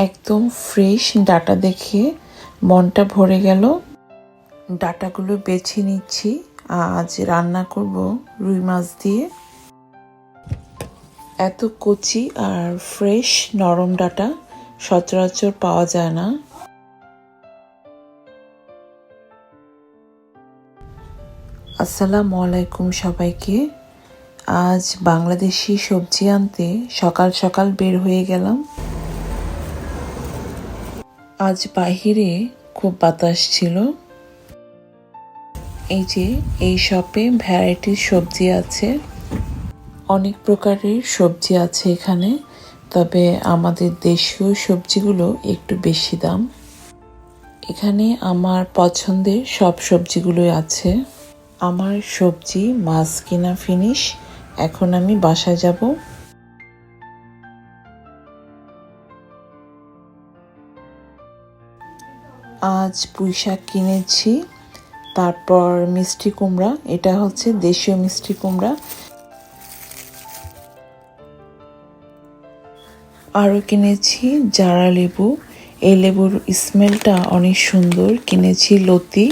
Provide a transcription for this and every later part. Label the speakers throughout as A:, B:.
A: একদম fresh data দেখে মনটা ভরে গেল। ডাটাগুলো বেছে নিচ্ছি। আজ রান্না করব রুই মাছ দিয়ে। এত কচি আর ফ্রেশ নরম ডাটা সচরাচর পাওয়া যায় না। আসসালামু আলাইকুম সবাইকে। আজ বাংলাদেশি সবজি আনতে সকাল সকাল বের হয়ে গেলাম। আজ বাহিরে খুব বাতাস ছিল। এই যে এই শপে ভ্যারাইটির সবজি আছে, অনেক প্রকারের সবজি আছে এখানে, তবে আমাদের দেশীয় সবজিগুলো একটু বেশি দাম। এখানে আমার পছন্দের সব সবজিগুলোই আছে। আমার সবজি মাছ কিনা ফিনিশ, এখন আমি বাসায় যাব। আজ পুঁই শাক কিনেছি, তারপর মিষ্টি কুমড়া, এটা হচ্ছে দেশীয় মিষ্টি কুমড়া। আরও কিনেছি জারা লেবু, এই লেবুর স্মেলটা অনেক সুন্দর। কিনেছি লতি,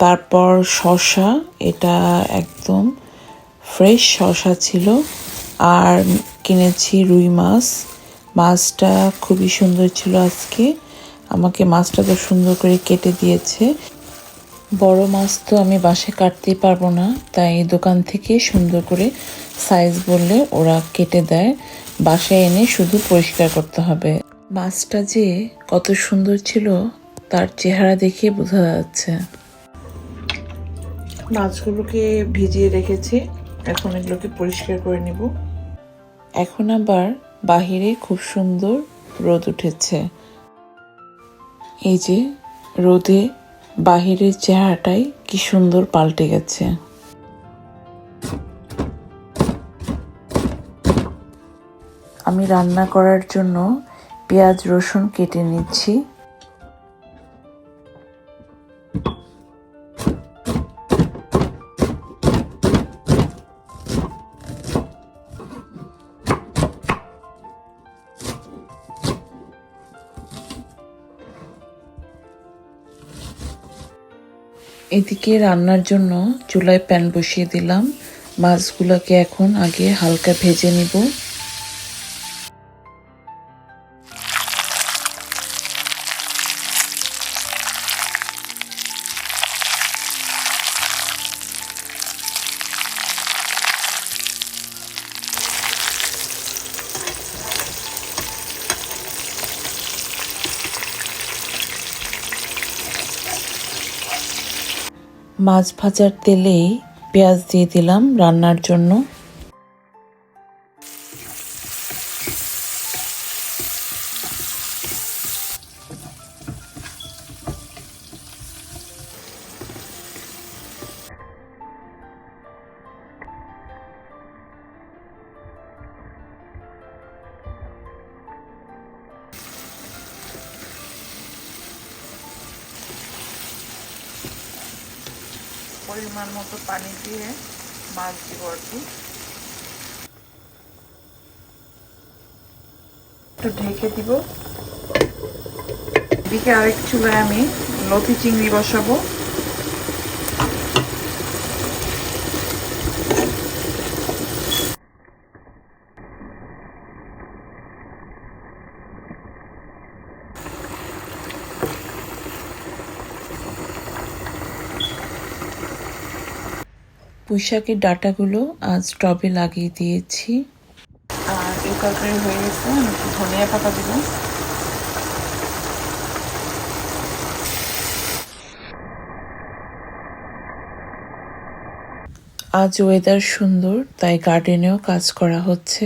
A: তারপর শসা, এটা একদম ফ্রেশ শসা ছিল। আর কিনেছি রুই মাছ, মাছটা খুবই সুন্দর ছিল। আজকে আমাকে মাছটা তো সুন্দর করে কেটে দিয়েছে। বড় মাছ তো আমি বাসায় কাটতেই পারবো না, তাই দোকান থেকে সুন্দর করে সাইজ বললে ওরা কেটে দেয়। বাসায় এনে শুধু পরিষ্কার করতে হবে। মাছটা যে কত সুন্দর ছিল তার চেহারা দেখে বোঝা যাচ্ছে। মাছগুলোকে ভিজিয়ে রেখেছি, এখন এগুলোকে পরিষ্কার করে নিব। এখন আবার বাহিরে খুব সুন্দর রোদ উঠেছে। এই যে রোদে বাহিরের চেহারাটাই কি সুন্দর পাল্টে গেছে। আমি রান্না করার জন্য পেঁয়াজ রসুন কেটে নিচ্ছি। এদিকে রান্নার জন্য চুলায় প্যান বসিয়ে দিলাম। মাছগুলোকে এখন আগে হালকা ভেজে নিব। মাছ ভাজার তেলেই পেঁয়াজ দিয়ে দিলাম রান্নার জন্য। পরিমাণ মতো পানি দিয়ে মাছ দিব আর কি। একটু ঢেকে দিব। এদিকে আরেক চুলায় আমি লতি চিংড়ি বসাবো। পুঁই শাকের ডাঁটাগুলো আজ টবে লাগিয়ে দিয়েছি। আর এই তরকারি হয়ে গেছে, একটু ধনিয়া পাতা দিব। আজ ওয়েদার সুন্দর, তাই গার্ডেনেও কাজ করা হচ্ছে।